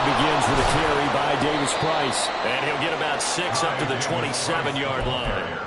begins with a carry by Davis-Price. And he'll get about 6 up to the 27-yard line.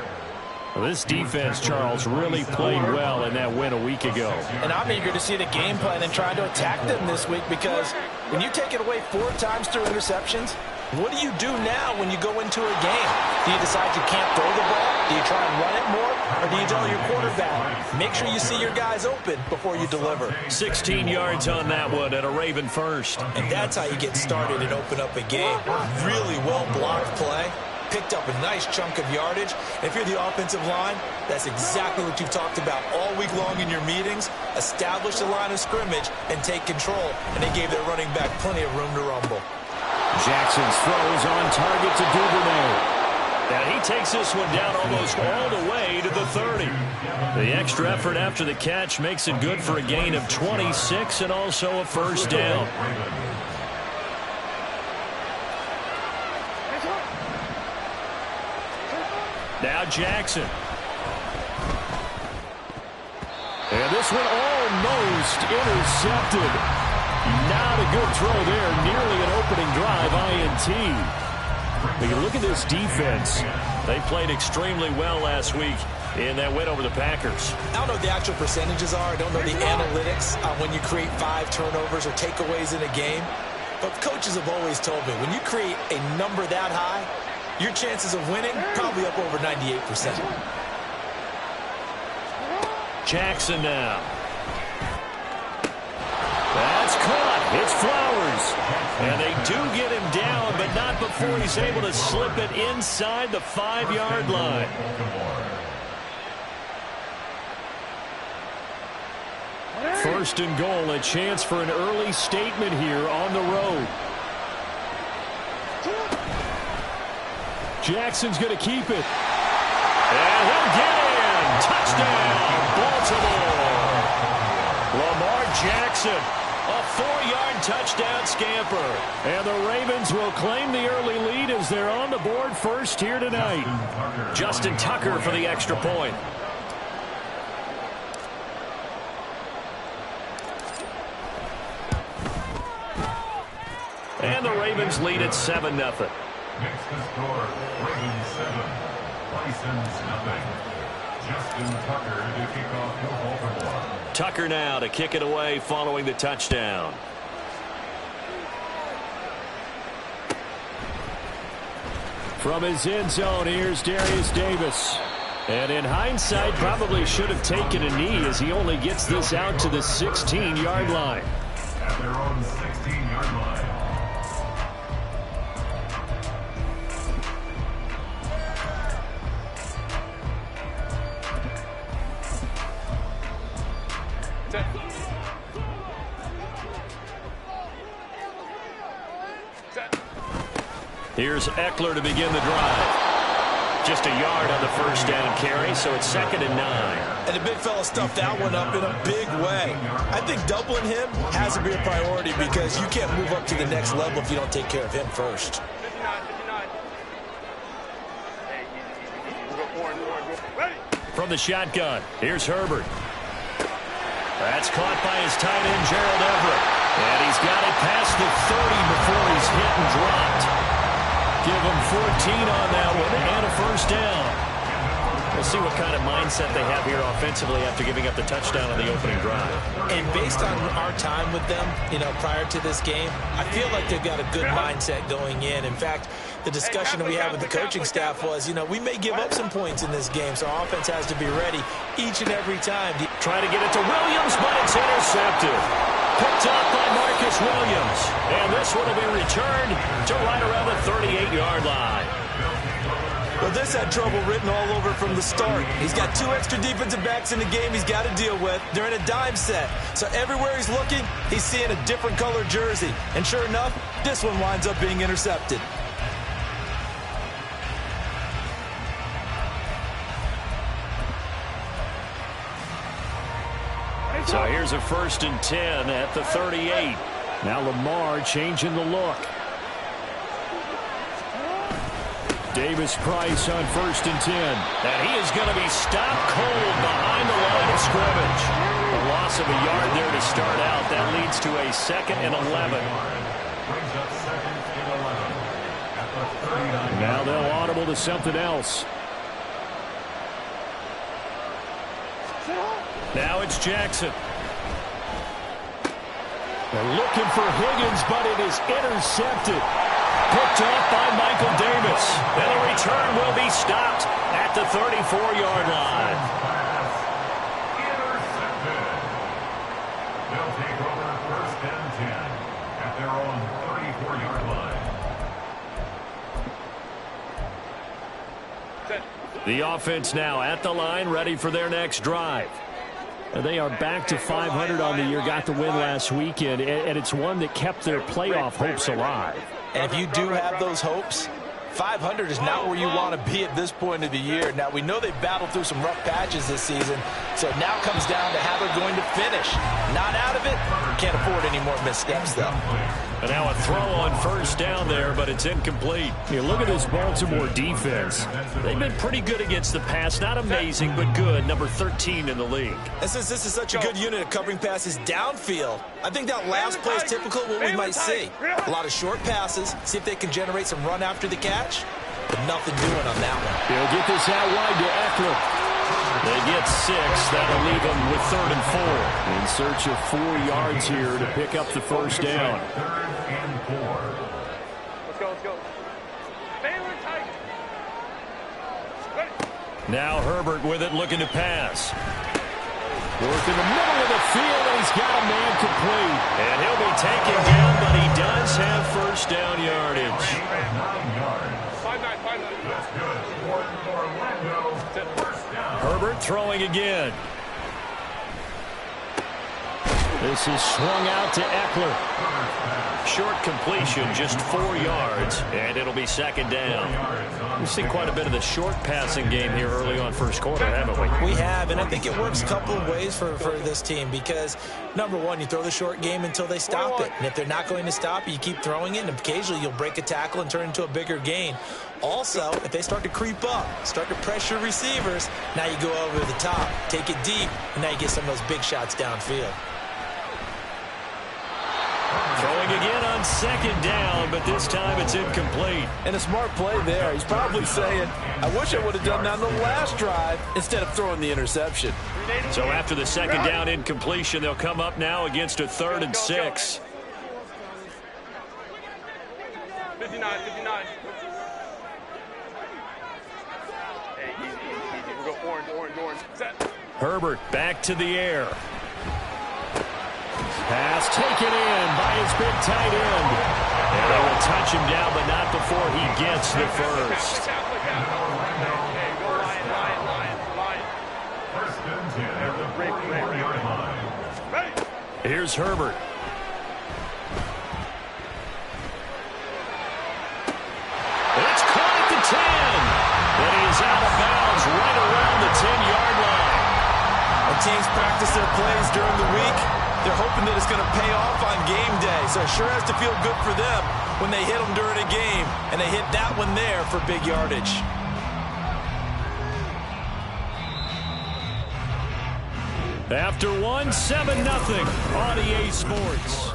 Well, this defense, Charles, really played well in that win a week ago. And I'm eager to see the game plan and try to attack them this week, because when you take it away 4 times through interceptions, what do you do now when you go into a game? Do you decide you can't throw the ball? Do you try and run it more? Or do you tell your quarterback, make sure you see your guys open before you deliver? 16 yards on that one and a Raven first. And that's how you get started and open up a game. Really well-blocked play. Picked up a nice chunk of yardage. And if you're the offensive line, that's exactly what you've talked about all week long in your meetings. Establish the line of scrimmage and take control. And they gave their running back plenty of room to rumble. Jackson's throws on target to Duvernay. And he takes this one down almost all the way to the 30. The extra effort after the catch makes it good for a gain of 26 and also a first down. Now Jackson. And this one almost intercepted. Not a good throw there. Nearly an opening drive INT. But you look at this defense. They played extremely well last week in that win over the Packers. I don't know what the actual percentages are. I don't know the analytics on when you create 5 turnovers or takeaways in a game. But coaches have always told me, when you create a number that high, your chances of winning probably up over 98%. Jackson now. That's caught. It's Flowers. And they do get him down, but not before he's able to slip it inside the 5-yard line. First and goal, a chance for an early statement here on the road. Jackson's going to keep it. And he'll get in. Touchdown, Baltimore. Lamar Jackson, a 4-yard touchdown scamper. And the Ravens will claim the early lead as they're on the board first here tonight. Justin Tucker for the extra point. And the Ravens lead at 7-0. Next to score, Ravens 7, Bisons nothing. Justin Tucker to kick off for Baltimore. Tucker now to kick it away following the touchdown. From his end zone, here's Darius Davis. And in hindsight, probably should have taken a knee as he only gets this out to the 16-yard line. At their own 16-yard line. Here's Eckler to begin the drive. Just a yard on the first down carry, so it's 2nd and 9. And the big fella stuffed that one up in a big way. I think doubling him has to be a priority, because you can't move up to the next level if you don't take care of him first. From the shotgun, here's Herbert. That's caught by his tight end, Gerald Everett. And he's got it past the 30 before he's hit and dropped. Give him 14 on that one and a first down. We'll see what kind of mindset they have here offensively after giving up the touchdown on the opening drive. And based on our time with them, prior to this game, I feel like they've got a good mindset going in. In fact, the discussion that we had with the coaching staff was, we may give up some points in this game, so our offense has to be ready each and every time. Trying to get it to Williams, but it's intercepted. Picked up by Marcus Williams. And this one will be returned to right around the 38-yard line. Well, this had trouble written all over from the start. He's got 2 extra defensive backs in the game he's got to deal with. They're in a dime set. So everywhere he's looking, he's seeing a different color jersey. And sure enough, this one winds up being intercepted. So here's a 1st and 10 at the 38. Now Lamar changing the look. Davis-Price on 1st and 10. And he is going to be stopped cold behind the line of scrimmage. A loss of a yard there to start out. That leads to a 2nd and 11. up second and 11 at the 39. Now they'll audible to something else. Now it's Jackson. They're looking for Higgins, but it is intercepted. Picked off by Michael Davis. And the return will be stopped at the 34-yard line. Intercepted. They'll take over first and 10 at their own 34-yard line. The offense now at the line, ready for their next drive. They are back to 500 on the year, got the win last weekend, and it's one that kept their playoff hopes alive. And if you do have those hopes, 500 is not where you want to be at this point of the year. Now, we know they've battled through some rough patches this season, so it now comes down to how they're going to finish. Not out of it. Can't afford any more missteps, though. And now a throw on first down there, but it's incomplete. You look at this Baltimore defense. They've been pretty good against the pass. Not amazing, but good. Number 13 in the league. And since this is such a good unit of covering passes downfield, I think that last play is typical of what we might see. A lot of short passes, see if they can generate some run after the catch, but nothing doing on that one. They'll get this out wide to Eckler. They get 6. That'll leave them with 3rd and 4. In search of 4 yards here to pick up the first down. 3rd and 4. Let's go, let's go. Baylor tight. Now Herbert with it, looking to pass. Work in the middle of the field, and he's got a man complete. And he'll be taken down, but he does have first down yardage. 9 yards. 5-9. That's good. Orlando. First down. Herbert throwing again. This is swung out to Eckler. Short completion, just 4 yards, and it'll be second down. We've seen quite a bit of the short passing game here early on first quarter, haven't we? We have, and I think it works a couple of ways for this team because, number one, you throw the short game until they stop it. And if they're not going to stop it, you keep throwing it, and occasionally you'll break a tackle and turn into a bigger gain. Also, if they start to creep up, start to pressure receivers, now you go over the top, take it deep, and now you get some of those big shots downfield. Throwing again on second down, but this time it's incomplete. And a smart play there. He's probably saying, I wish I would have done that on the last drive instead of throwing the interception. So after the second down incompletion, they'll come up now against a 3rd and 6. 59. Hey, easy. We'll go orange. Set. Herbert back to the air. Pass taken in by his big tight end. And they will touch him down, but not before he gets the first. Hey, go Lion. First and 10 at the 41-yard line. Ready. Here's Herbert. It's caught at the 10. But he is out of bounds right around the 10-yard line. When teams practice their plays during the week, they're hoping that it's going to pay off on game day. So it sure has to feel good for them when they hit them during a game, and they hit that one there for big yardage. After one, 7-0 on EA Sports.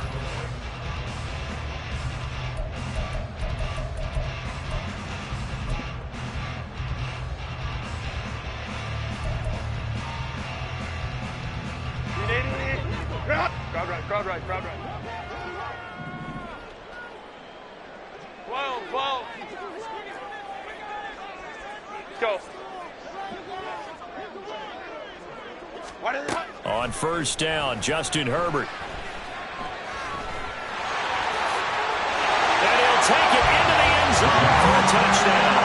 Crowd right. 12. Let's go. On first down, Justin Herbert. And he'll take it into the end zone for a touchdown.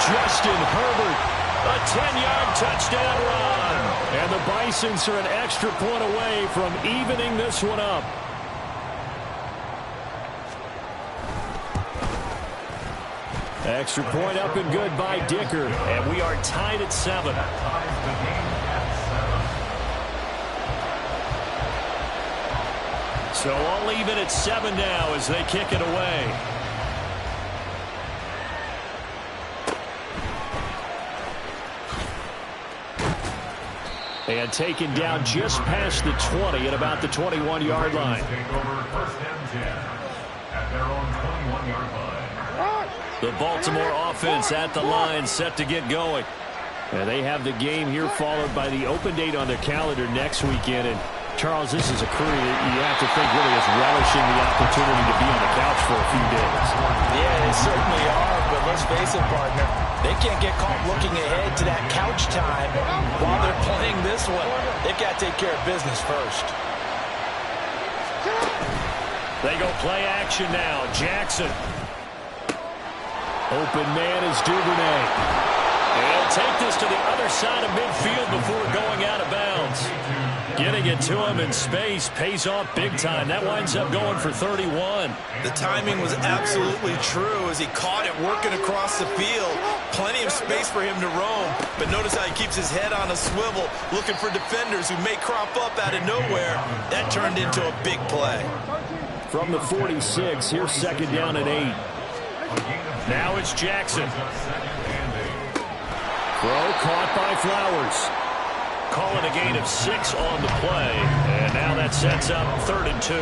Justin Herbert, a 10-yard touchdown run. And the Bisons are an extra point away from evening this one up. Extra point up and good by Dicker. And we are tied at 7. So I'll leave it at 7 now as they kick it away. And taken down just past the 20 at about the 21-yard line. Take over first and 10 at 25-yard line. The Baltimore offense at the line, set to get going. And they have the game here followed by the open date on their calendar next weekend. And Charles, this is a crew that you have to think really is relishing the opportunity to be on the couch for a few days. Yeah, they certainly are, but let's face it, partner. They can't get caught looking ahead to that couch time while they're playing this one. They got to take care of business first. They go play action now. Jackson. Open man is Duvernay. He'll take this to the other side of midfield before going out of bounds. Getting it to him in space pays off big time. That winds up going for 31. The timing was absolutely true as he caught it working across the field. Plenty of space for him to roam. But notice how he keeps his head on a swivel, looking for defenders who may crop up out of nowhere. That turned into a big play. From the 46, here's second down and 8. Now it's Jackson. Throw caught by Flowers. Calling a gain of 6 on the play. And now that sets up 3rd and 2.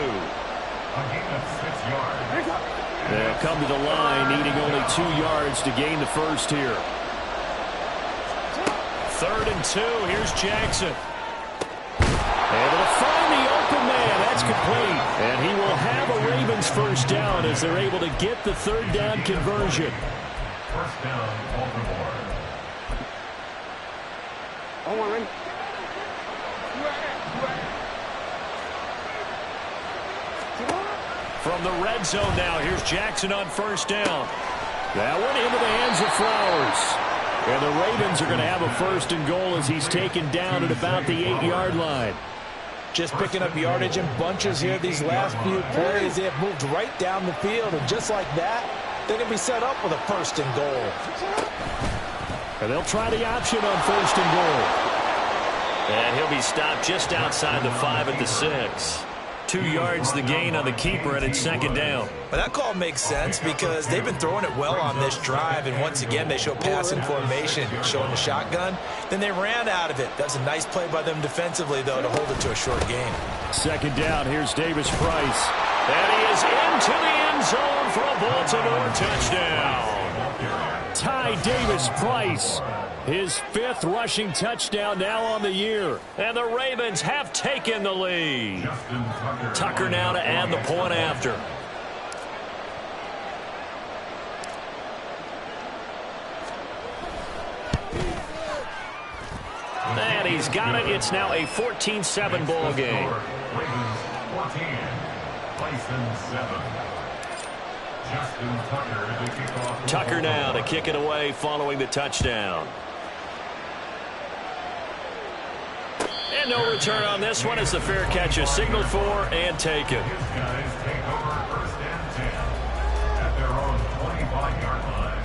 They'll come to the line, needing only 2 yards to gain the first here. 3rd and 2. Here's Jackson. Able to find the open man. That's complete. And he will have a Ravens first down as they're able to get the 3rd down conversion. First down, Baltimore. From the red zone now, here's Jackson on first down. That one into the hands of Flowers. And the Ravens are going to have a 1st and goal as he's taken down at about the 8-yard line. Just picking up yardage in bunches here these last few plays. They have moved right down the field, and just like that, they're going to be set up with a 1st and goal. And they'll try the option on 1st and goal. And he'll be stopped just outside the 5 at the 6. 2 yards the gain on the keeper, and it's 2nd down. But that call makes sense because they've been throwing it well on this drive, and once again they show passing formation, showing the shotgun. Then they ran out of it. That's a nice play by them defensively, though, to hold it to a short game. 2nd down, here's Davis-Price. And he is into the end zone for a Baltimore touchdown. Ty Davis-Price, his 5th rushing touchdown now on the year. And the Ravens have taken the lead. Tucker now to add the point after. And he's got it. It's now a 14-7 ball game. Ravens 14, Tyson 7. Tucker now to kick it away following the touchdown. And no return on this one as the fair catch is signaled for and taken. His guys take over 1st and 10 at their own 25-yard line.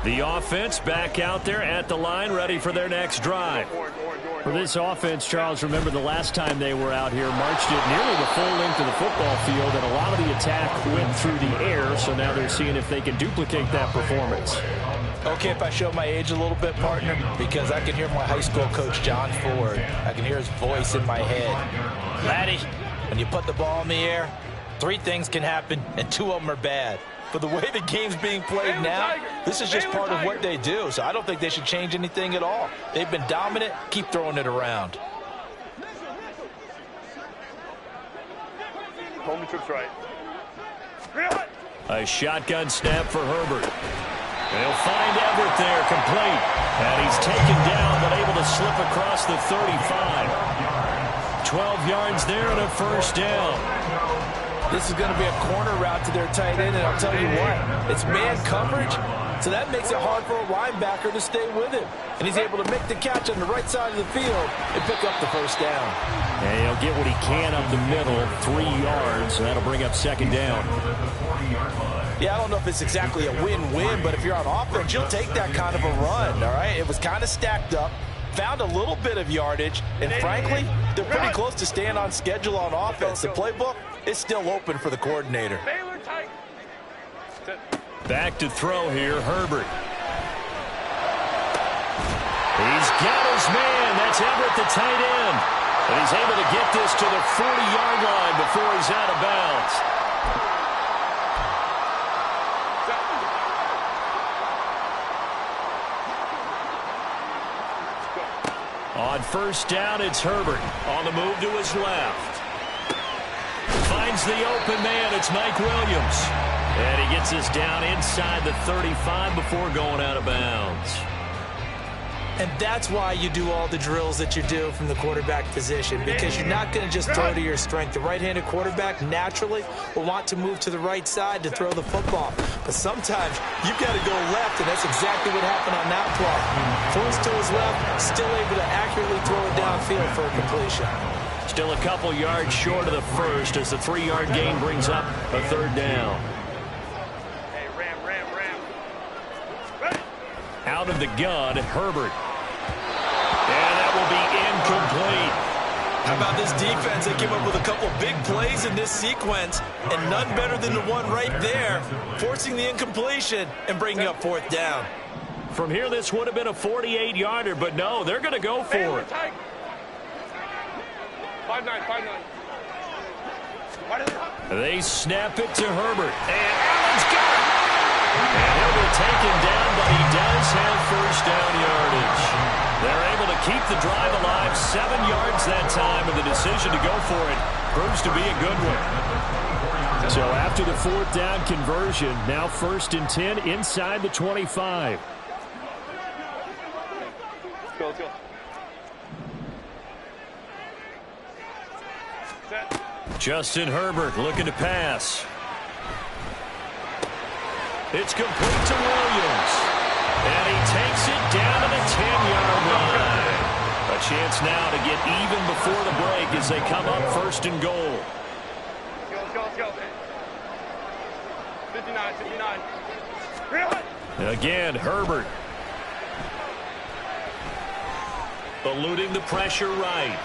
The offense back out there at the line, ready for their next drive. For this offense, Charles, remember the last time they were out here, marched it nearly the full length of the football field, and a lot of the attack went through the air, so now they're seeing if they can duplicate that performance. Okay, if I show my age a little bit, partner, because I can hear my high school coach, John Ford. I can hear his voice in my head. Laddie, when you put the ball in the air, 3 things can happen, and 2 of them are bad. But the way the game's being played now, this is just part of what they do. So I don't think they should change anything at all. They've been dominant. Keep throwing it around. Coleman trips right. A shotgun snap for Herbert. They'll find Everett there, complete. And he's taken down, but able to slip across the 35. 12 yards there and a 1st down. This is going to be a corner route to their tight end, and I'll tell you what, it's man coverage, so that makes it hard for a linebacker to stay with him. And he's able to make the catch on the right side of the field and pick up the 1st down. And he'll get what he can up the middle, 3 yards, and that'll bring up 2nd down. Yeah, I don't know if it's exactly a win-win, but if you're on offense, you'll take that kind of a run, all right? It was kind of stacked up, found a little bit of yardage, and frankly, they're pretty close to staying on schedule on offense. The playbook is still open for the coordinator. Back to throw here, Herbert. He's got his man. That's Everett, the tight end. And he's able to get this to the 40-yard line before he's out of bounds. On first down, it's Herbert. On the move to his left. Finds the open man. It's Mike Williams. And he gets us down inside the 35 before going out of bounds. And that's why you do all the drills that you do from the quarterback position, because you're not going to just throw to your strength. The right-handed quarterback naturally will want to move to the right side to throw the football. But sometimes you've got to go left, and that's exactly what happened on that play. Forced to his left, still able to accurately throw it downfield for a completion. Still a couple yards short of the first as the 3-yard gain brings up a third down. Hey, ram. Out of the gun, Herbert. And that will be incomplete. How about this defense? They came up with a couple big plays in this sequence, and none better than the one right there, forcing the incompletion and bringing up fourth down. From here, this would have been a 48-yarder, but no, they're going to go for it. 5-9. They snap it to Herbert. And Allen's got it. And he'll be taken down, but he does have first down yardage. They're able to keep the drive alive, 7 yards that time, and the decision to go for it proves to be a good one. So after the fourth down conversion, now 1st and 10 inside the 25. Let's go. Set. Justin Herbert looking to pass. It's complete to Williams. And he takes it down to the 10-yard line. A chance now to get even before the break as they come up 1st and goal. Let's go. 59. Again, Herbert. Eluding the pressure right.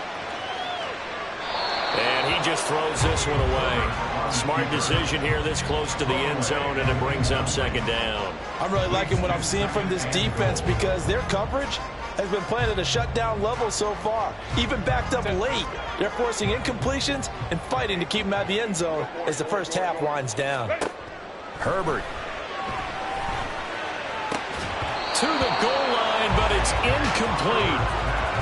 And he just throws this one away. Smart decision here this close to the end zone, and it brings up 2nd down. I'm really liking what I'm seeing from this defense because their coverage has been playing at a shutdown level so far. Even backed up late, they're forcing incompletions and fighting to keep them out of the end zone as the first half winds down. Herbert. To the goal line, but it's incomplete.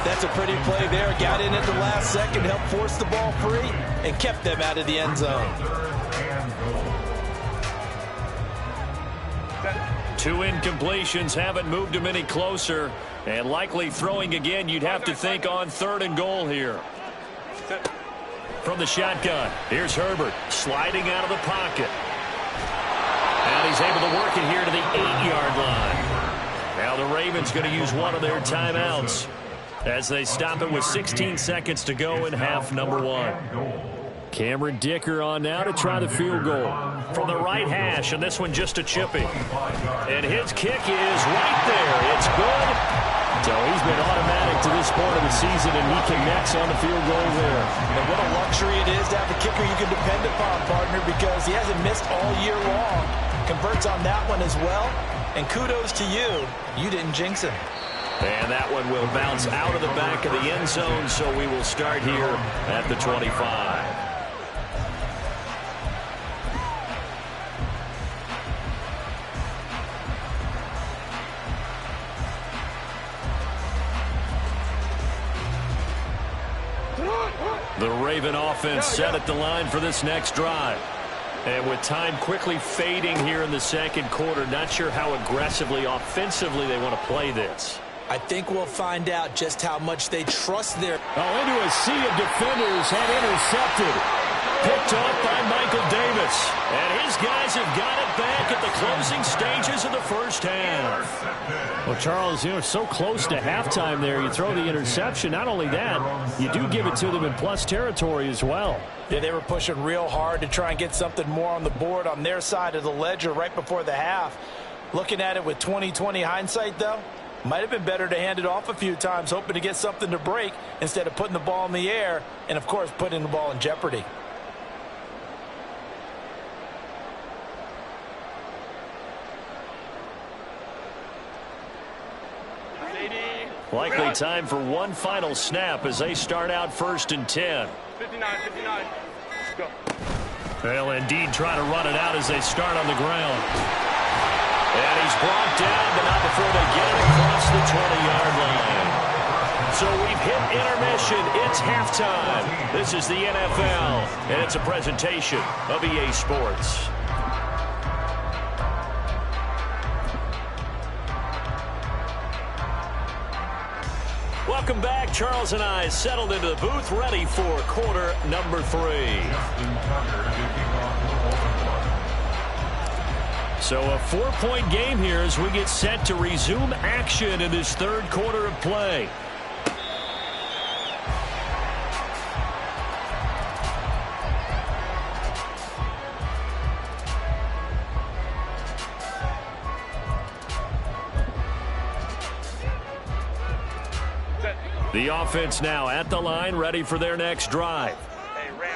That's a pretty play there. Got in at the last second, helped force the ball free, and kept them out of the end zone. 2 incompletions haven't moved him any closer. And likely throwing again, you'd have to think on 3rd and goal here. From the shotgun, here's Herbert sliding out of the pocket. And he's able to work it here to the 8-yard line. Now the Ravens going to use one of their timeouts as they stop it with 16 seconds to go in half number 1. Cameron Dicker on now to try the field goal from the right hash, and this one just a chippy. And his kick is right there. It's good. So he's been automatic to this point of the season, and he connects on the field goal there. And what a luxury it is to have a kicker you can depend upon, partner, because he hasn't missed all year long. Converts on that one as well. And kudos to you. You didn't jinx him. And that one will bounce out of the back of the end zone, so we will start here at the 25. The Raven offense set at the line for this next drive. And with time quickly fading here in the second quarter, not sure how aggressively, offensively they want to play this. I think we'll find out just how much they trust their... Into a sea of defenders and intercepted. Picked off by Michael Davis. And his guys have got it back at the closing stages of the first half. Well, Charles, so close to halftime there. You throw the interception. Not only that, you do give it to them in plus territory as well. Yeah, they were pushing real hard to try and get something more on the board on their side of the ledger right before the half. Looking at it with 20/20 hindsight, though, might have been better to hand it off a few times, hoping to get something to break instead of putting the ball in the air and, of course, putting the ball in jeopardy. Likely time for one final snap as they start out 1st and 10. 59. Let's go. They'll indeed try to run it out as they start on the ground. And he's brought down, but not before they get it across the 20-yard line. So we've hit intermission. It's halftime. This is the NFL, and it's a presentation of EA Sports. Welcome back. Charles and I settled into the booth, ready for quarter number 3. So a 4-point game here as we get set to resume action in this third quarter of play. The offense now at the line, ready for their next drive.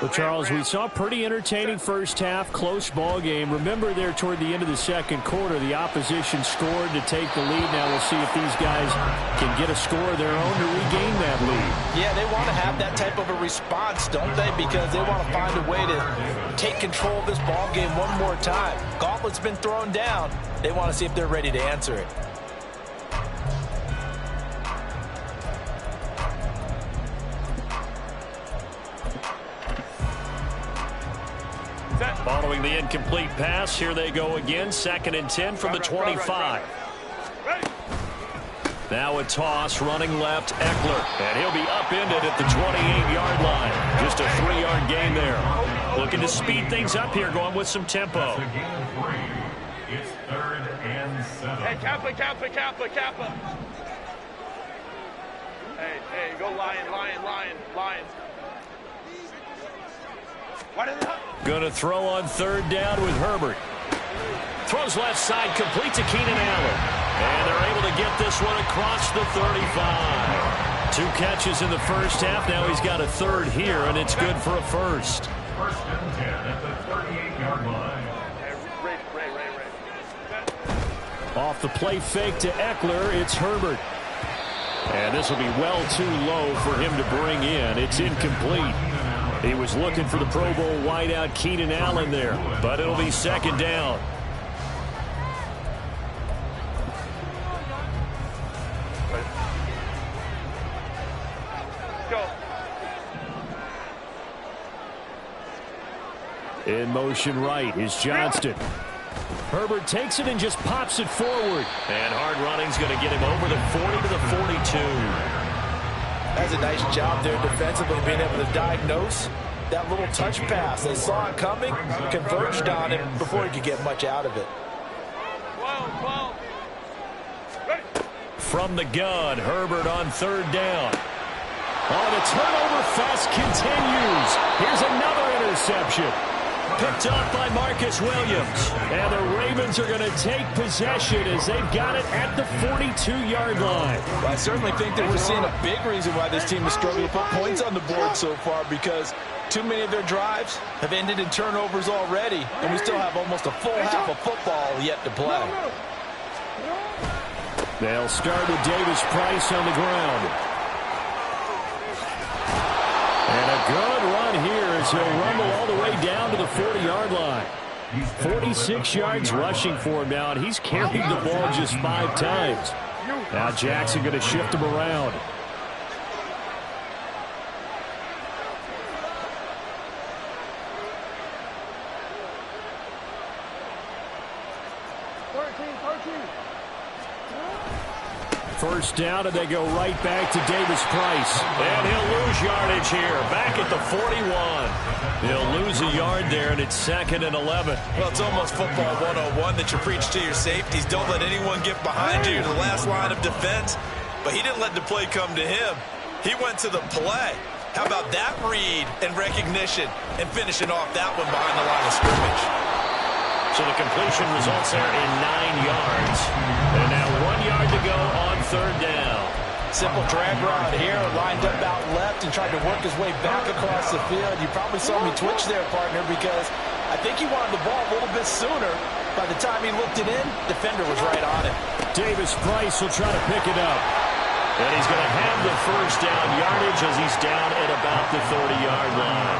Well, Charles, we saw a pretty entertaining first half, close ball game. Remember there toward the end of the second quarter, the opposition scored to take the lead. Now we'll see if these guys can get a score of their own to regain that lead. Yeah, they want to have that type of a response, don't they? Because they want to find a way to take control of this ball game one more time. Gauntlet's been thrown down. They want to see if they're ready to answer it. Following the incomplete pass, here they go again. 2nd and 10 from the 25. Now a toss, running left, Eckler. And he'll be upended at the 28-yard line. Just a 3-yard gain there. Looking to speed things up here, going with some tempo. It's 3rd and 7. Hey, Kappa. Hey, go Lion. Why did they... Going to throw on 3rd down with Herbert. Throws left side, complete to Keenan Allen. And they're able to get this one across the 35. 2 catches in the first half. Now he's got a 3rd here, and it's good for a first. 1st and 10 at the 38-yard line. Ray. Off the play fake to Eckler, it's Herbert. And this will be well too low for him to bring in. It's incomplete. He was looking for the Pro Bowl wideout Keenan Allen there, but it'll be 2nd down. Go. In motion right is Johnston. Herbert takes it and just pops it forward. And hard running's going to get him over the 40 to the 42. That's a nice job there defensively, being able to diagnose that little touch pass. They saw it coming, converged on it before he could get much out of it. From the gun, Herbert on 3rd down. Oh, the turnover fest continues. Here's another interception. Picked up by Marcus Williams. And the Ravens are going to take possession as they've got it at the 42-yard line. Well, I certainly think that we're seeing a big reason why this team is struggling to put points on the board so far, because too many of their drives have ended in turnovers already, and we still have almost a full half of football yet to play. They'll start with Davis Price on the ground. And a good run here as he'll rumble all the way down to the 40-yard line. 46 yards rushing for him now, and he's carried the ball just 5 times. Now Jackson going to shift him around. First down, and they go right back to Davis Price. And he'll lose yardage here, back at the 41. He'll lose a yard there, and it's 2nd and 11. Well, it's almost football 101 that you preach to your safeties. Don't let anyone get behind you. You're the last line of defense. But he didn't let the play come to him. He went to the play. How about that read and recognition and finishing off that one behind the line of scrimmage? So the completion results there in 9 yards. And now 1 yard to go on 3rd down. Simple drag route here, lined up out left and tried to work his way back across the field. You probably saw me twitch there, partner, because I think he wanted the ball a little bit sooner. By the time he looked it in, defender was right on it. Davis Price will try to pick it up. And he's going to have the first down yardage as he's down at about the 30-yard line.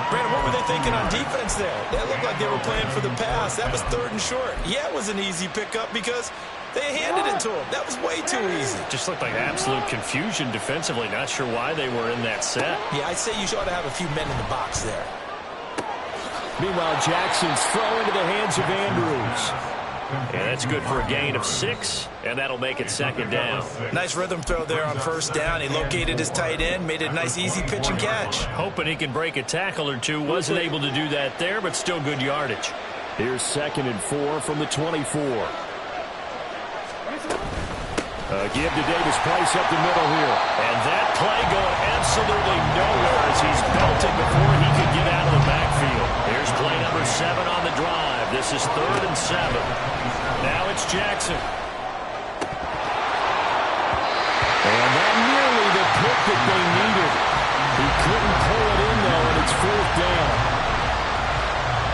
Brandon, what were they thinking on defense there? They looked like they were playing for the pass. That was 3rd and short. Yeah, it was an easy pickup because they handed it to him. That was way too easy. Just looked like absolute confusion defensively. Not sure why they were in that set. Yeah, I'd say you ought to have a few men in the box there. Meanwhile, Jackson's throw into the hands of Andrews. And that's good for a gain of 6, and that'll make it 2nd down. Nice rhythm throw there on 1st down. He located his tight end, made it a nice easy pitch and catch. Hoping he can break a tackle or two. Wasn't able to do that there, but still good yardage. Here's 2nd and 4 from the 24. Give to Davis Price up the middle here. And that play going absolutely nowhere as he's belted before he could get out of the backfield. Here's play number 7 on the drive. This is 3rd and 7. Now it's Jackson. And that nearly the pick that they needed. He couldn't pull it in, though, and it's 4th down.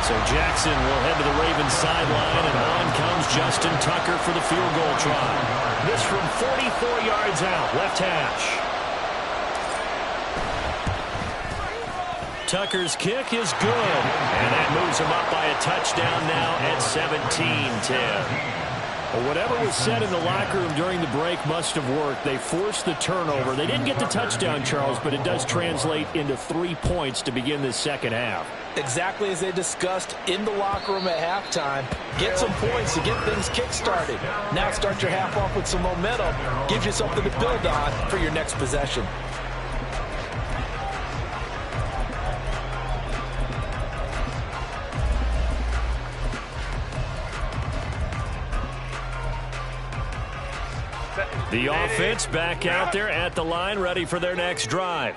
So Jackson will head to the Ravens sideline, and on comes Justin Tucker for the field goal try. This from 44 yards out, left hash. Tucker's kick is good, and that moves him up by a touchdown now at 17-10. Well, whatever was said in the locker room during the break must have worked. They forced the turnover. They didn't get the touchdown, Charles, but it does translate into 3 points to begin this second half. Exactly as they discussed in the locker room at halftime. Get some points to get things kick-started. Now start your half off with some momentum. Gives you something to build on for your next possession. The offense back out there at the line, ready for their next drive.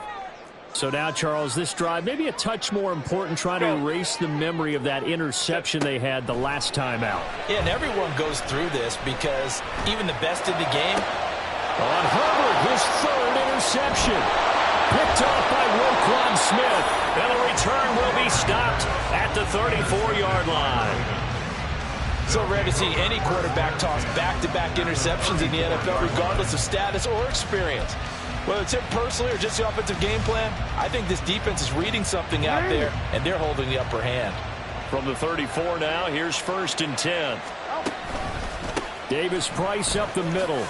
So now, Charles, this drive maybe a touch more important, trying to erase the memory of that interception they had the last time out. Yeah, and everyone goes through this because even the best in the game. On Herbert, his 3rd interception. Picked off by Roquan Smith. And the return will be stopped at the 34-yard line. So rare to see any quarterback toss back-to-back interceptions in the NFL, regardless of status or experience. Whether it's him personally or just the offensive game plan, I think this defense is reading something out there, and they're holding the upper hand. From the 34 now, here's 1st and 10. Davis Price up the middle.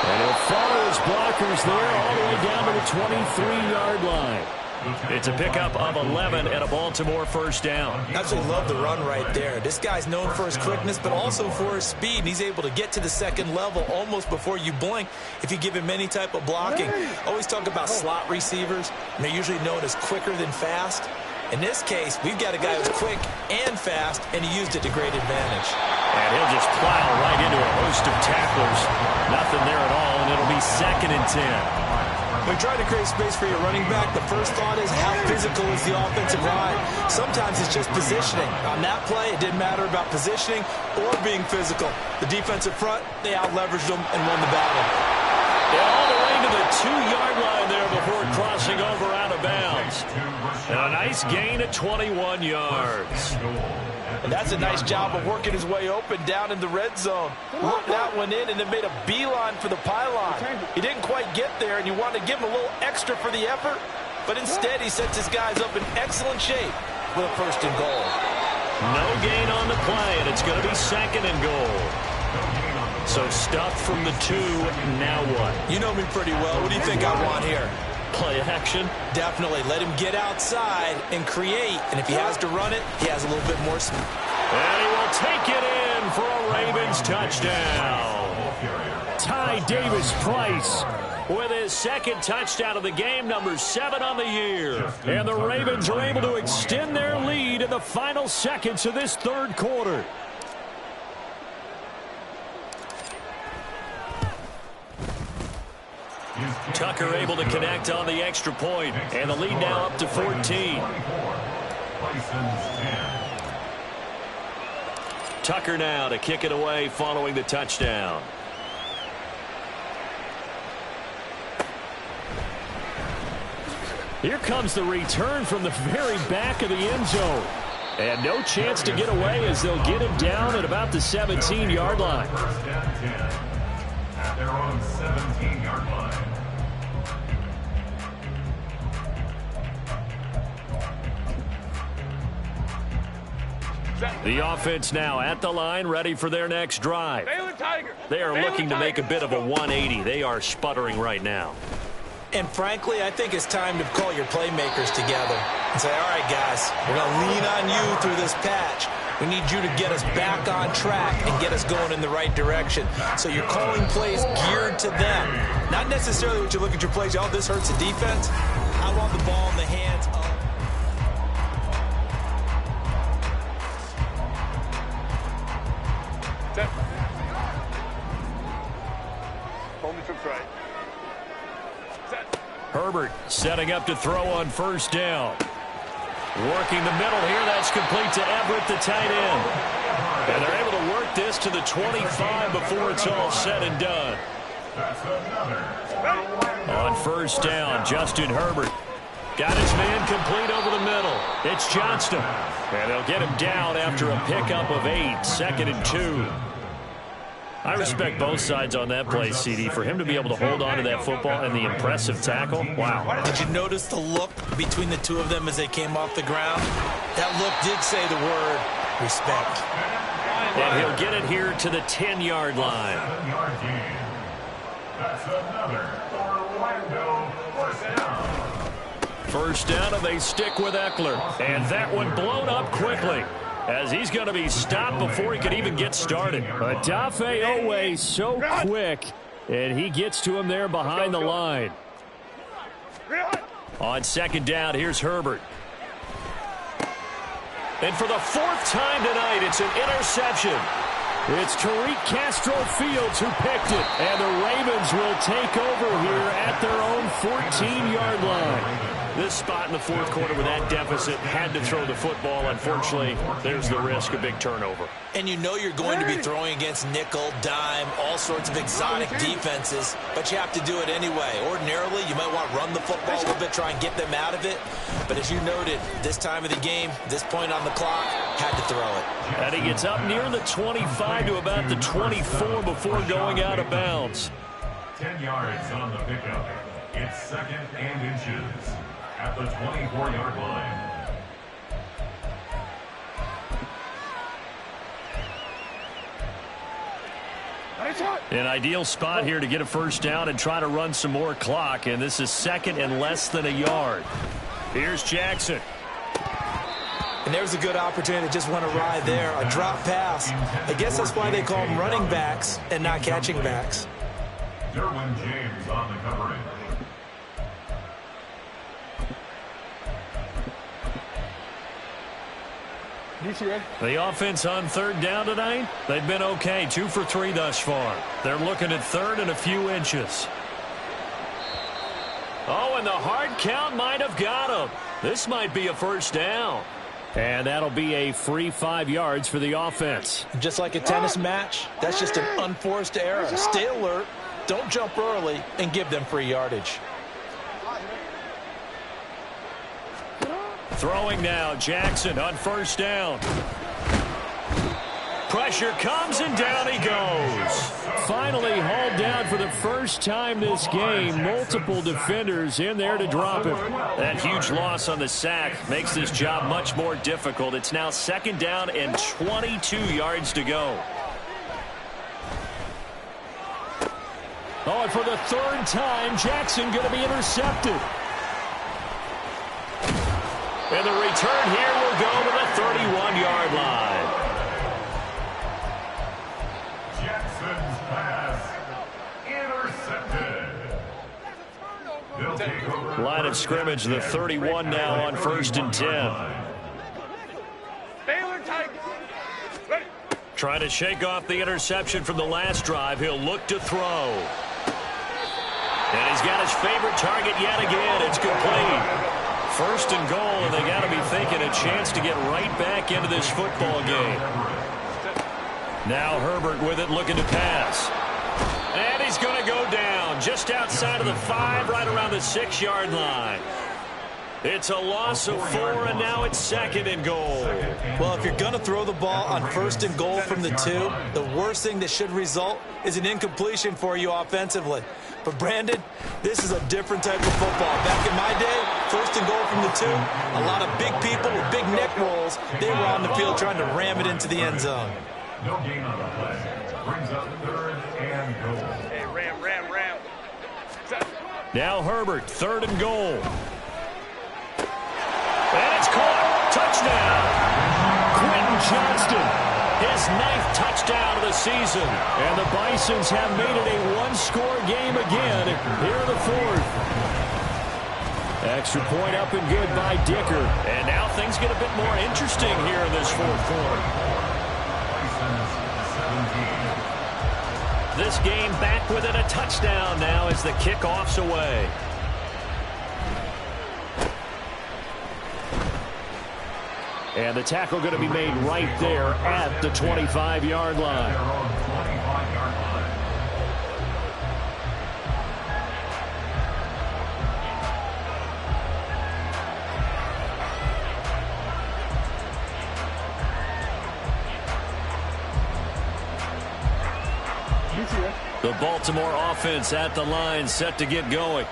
And he'll follow his blockers there all the way down to the 23-yard line. It's a pickup of 11 and a Baltimore first down. Absolutely love the run right there. This guy's known for his quickness, but also for his speed. And he's able to get to the 2nd level almost before you blink if you give him any type of blocking. Always talk about slot receivers, and they're usually known as quicker than fast. In this case, we've got a guy who's quick and fast, and he used it to great advantage. And he'll just plow right into a host of tacklers. Nothing there at all, and it'll be 2nd and 10. When trying to create space for your running back, the first thought is how physical is the offensive line. Sometimes it's just positioning. On that play, it didn't matter about positioning or being physical. The defensive front, they out-leveraged them and won the battle. All the way to the 2-yard line there before crossing over out of bounds. And a nice gain of 21 yards. And that's a nice job of working his way open down in the red zone. Worked that one in and then made a beeline for the pylon. He didn't quite get there, and you want to give him a little extra for the effort, but instead he sets his guys up in excellent shape with a 1st and goal. No gain on the play, and it's going to be 2nd and goal. So stuffed from the 2, now what? You know me pretty well. What do you think I want here? Play action. Definitely. Let him get outside and create. And if he has to run it, he has a little bit more speed. And he will take it in for a Ravens touchdown. Ty Davis Price with his 2nd touchdown of the game, number 7 on the year. And the Ravens are able to extend their lead in the final seconds of this 3rd quarter. Tucker able to connect on the extra point, and the lead now up to 14. Tucker now to kick it away following the touchdown. Here comes the return from the very back of the end zone. And no chance to get away as they'll get him down at about the 17-yard line. own 17-yard line. The offense now at the line, ready for their next drive. They are looking to make a bit of a 180. They are sputtering right now. And frankly, I think it's time to call your playmakers together and say, all right, guys, we're going to lean on you through this patch. We need you to get us back on track and get us going in the right direction. So you're calling plays geared to them. Not necessarily what you look at your plays, oh, this hurts the defense. I want the ball in the hands of... Set. Hold the trips right. Set. Herbert setting up to throw on first down. Working the middle here. That's complete to Everett, the tight end. And they're able to work this to the 25 before it's all said and done. On first down, Justin Herbert got his man complete over the middle. It's Johnston. And they'll get him down after a pickup of 8, 2nd and 2. I respect both sides on that play, CD. For him to be able to hold on to that football and the impressive tackle, wow. Did you notice the look between the two of them as they came off the ground? That look did say the word respect. And he'll get it here to the 10-yard line. 7-yard gain. That's another Orlando first down. First down, and they stick with Eckler. And that one blown up quickly, as he's going to be stopped before he could even get started. Odafe Owe so quick, and he gets to him there behind the line. On second down, here's Herbert. And for the 4th time tonight, it's an interception. It's Tariq Castro-Fields who picked it, and the Ravens will take over here at their own 14-yard line. This spot in the 4th quarter with that deficit, had to throw the football. Unfortunately, there's the risk of big turnover. And you know you're going to be throwing against nickel, dime, all sorts of exotic defenses, but you have to do it anyway. Ordinarily, you might want to run the football a little bit, try and get them out of it. But as you noted, this time of the game, this point on the clock, had to throw it. And he gets up near the 25 to about the 24 before going out of bounds. 10 yards on the pickup. It's 2nd and inches at the 24-yard line. An ideal spot here to get a first down and try to run some more clock, and this is 2nd and less than a yard. Here's Jackson. And there's a good opportunity to just want to ride there. A drop pass. I guess that's why they call them running backs and not catching backs. Derwin James on the coverage. The offense on 3rd down tonight, they've been okay. 2 for 3 thus far. They're looking at 3rd and a few inches. Oh, and the hard count might have got him. This might be a first down. And that'll be a free 5 yards for the offense. Just like a tennis match, that's just an unforced error. Stay alert, don't jump early, and give them free yardage. Throwing now, Jackson on first down. Pressure comes, and down he goes. Finally hauled down for the first time this game. Multiple defenders in there to drop him. That huge loss on the sack makes this job much more difficult. It's now 2nd down and 22 yards to go. Oh, and for the 3rd time, Jackson going to be intercepted. And the return here will go to the 31-yard line. Jackson's pass intercepted. Line of scrimmage, the 31 now on 1st and 10. Baylor Tigers. Ready. Trying to shake off the interception from the last drive. He'll look to throw. And he's got his favorite target yet again. It's complete. 1st and goal, and they got to be thinking a chance to get right back into this football game. Now Herbert with it, looking to pass. And he's going to go down just outside of the 5, right around the 6-yard line. It's a loss of 4, and now it's 2nd and goal. Well, if you're going to throw the ball on 1st and goal from the 2, the worst thing that should result is an incompletion for you offensively. But, Brandon, this is a different type of football. Back in my day, 1st and goal from the 2, a lot of big people with big neck rolls, they were on the field trying to ram it into the end zone. No gain on the play. Brings up 3rd and goal. Hey, ram. Now Herbert, 3rd and goal. And it's caught. Touchdown. Quentin Johnston, his 9th touchdown of the season. And the Bisons have made it a one-score game again here in the 4th. Extra point up and good by Dicker. And now things get a bit more interesting here in this 4th quarter. This game back within a touchdown now as the kickoff's away. And the tackle going to be made right there at the 25-yard line. The Baltimore offense at the line, set to get going.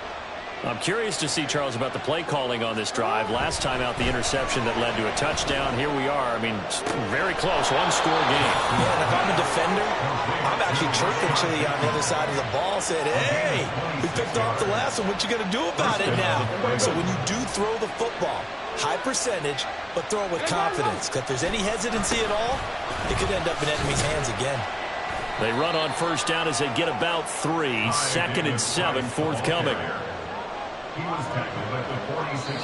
I'm curious to see, Charles, about the play calling on this drive. Last time out, the interception that led to a touchdown. Here we are. I mean, very close, one-score game. Yeah, and if I'm a defender, I'm actually chirping to you on the other side of the ball, saying, hey, we picked off the last one. What you going to do about it now? So when you do throw the football, high percentage, but throw it with confidence. Because if there's any hesitancy at all, it could end up in enemy's hands again. They run on 1st down as they get about 3. 2nd and 7 forthcoming.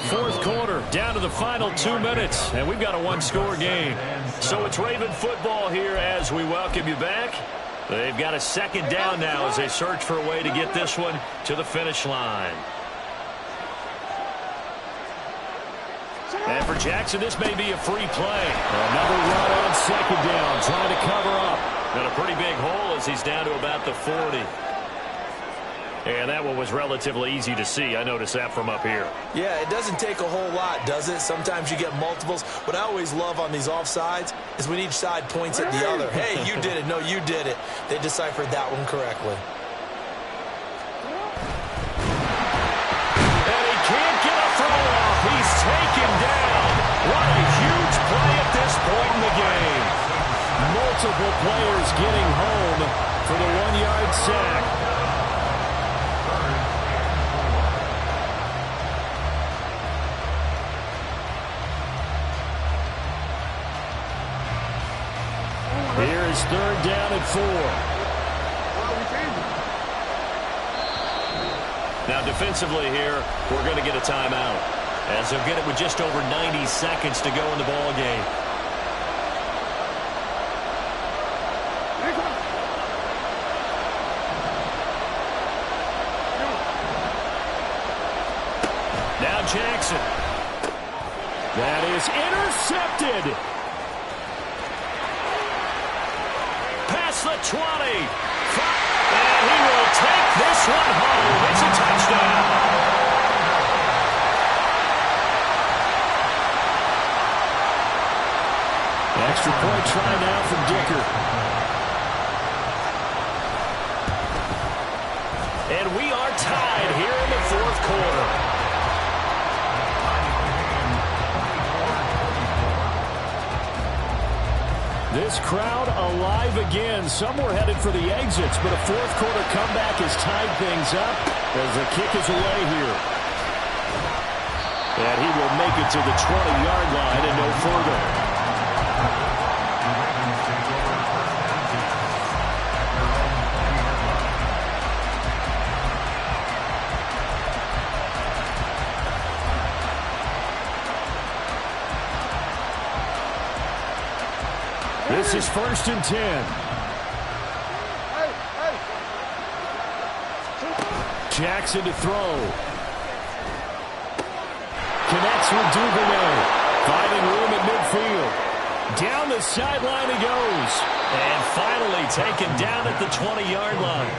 4th quarter, down to the final 2 minutes, and we've got a one-score game. So it's Raven football here as we welcome you back. They've got a 2nd down now as they search for a way to get this one to the finish line. And for Jackson, this may be a free play. Another run on 2nd down, trying to cover up. Got a pretty big hole as he's down to about the 40. And that one was relatively easy to see. I noticed that from up here. Yeah, it doesn't take a whole lot, does it? Sometimes you get multiples. What I always love on these offsides is when each side points at the other. Hey, you did it. No, you did it. They deciphered that one correctly. And he can't get a throw off. He's taken down. What a huge play at this point in the game. Multiple players getting home for the 1-yard sack. Here is 3rd down and 4. Now defensively here, we're going to get a timeout, as they'll get it with just over 90 seconds to go in the ball game. Now Jackson. That is intercepted. Past the 20. And he will take this one home. It's a touchdown. Extra point try now from Dicker. And we are tied here in the 4th quarter. This crowd alive again. Some were headed for the exits, but a 4th quarter comeback has tied things up as the kick is away here. And he will make it to the 20-yard line and no further. This is 1st and 10. Jackson to throw. Connects with Duvernay. Finding room at midfield. Down the sideline he goes. And finally taken down at the 20-yard line.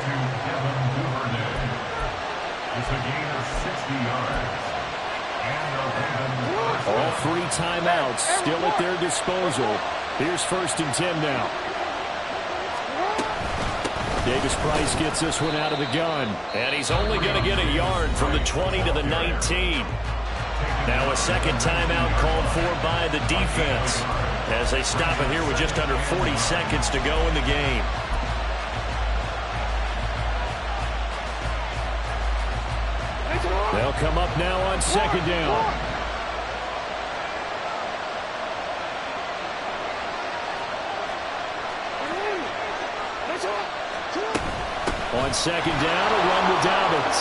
It's a gain of 60 yards. And All 3 timeouts still at their disposal. Here's 1st and 10 now. Davis-Price gets this one out of the gun. And he's only going to get a yard from the 20 to the 19. Now a 2nd timeout called for by the defense as they stop it here with just under 40 seconds to go in the game. They'll come up now on 2nd down. On 2nd down, a run to Dobbins.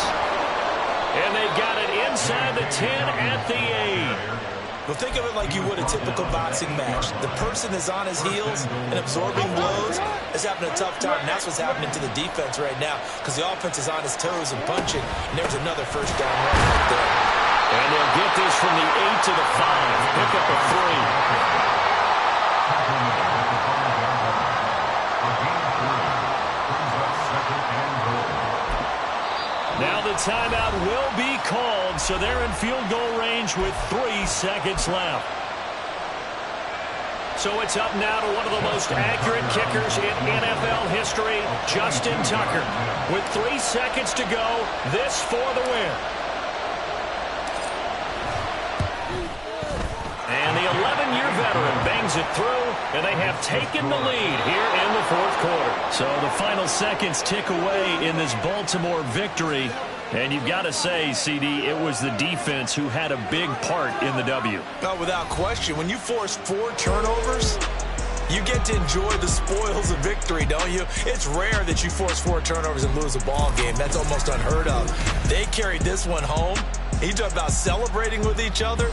And they got it inside the 10 at the 8. Well, think of it like you would a typical boxing match. The person is on his heels and absorbing blows is having a tough time. And that's what's happening to the defense right now because the offense is on his toes and punching. And there's another 1st down run right there. And they'll get this from the 8 to the 5. Pick up a 3. Now the timeout will be called, so they're in field goal range with 3 seconds left. So it's up now to one of the most accurate kickers in NFL history, Justin Tucker. With 3 seconds to go, this for the win. And the 11-year veteran bangs it through, and they have taken the lead here in the 4th quarter. So the final seconds tick away in this Baltimore victory. And you've got to say, CD, it was the defense who had a big part in the W. No, without question. When you force 4 turnovers, you get to enjoy the spoils of victory, don't you? It's rare that you force 4 turnovers and lose a ball game. That's almost unheard of. They carried this one home. You talk about celebrating with each other.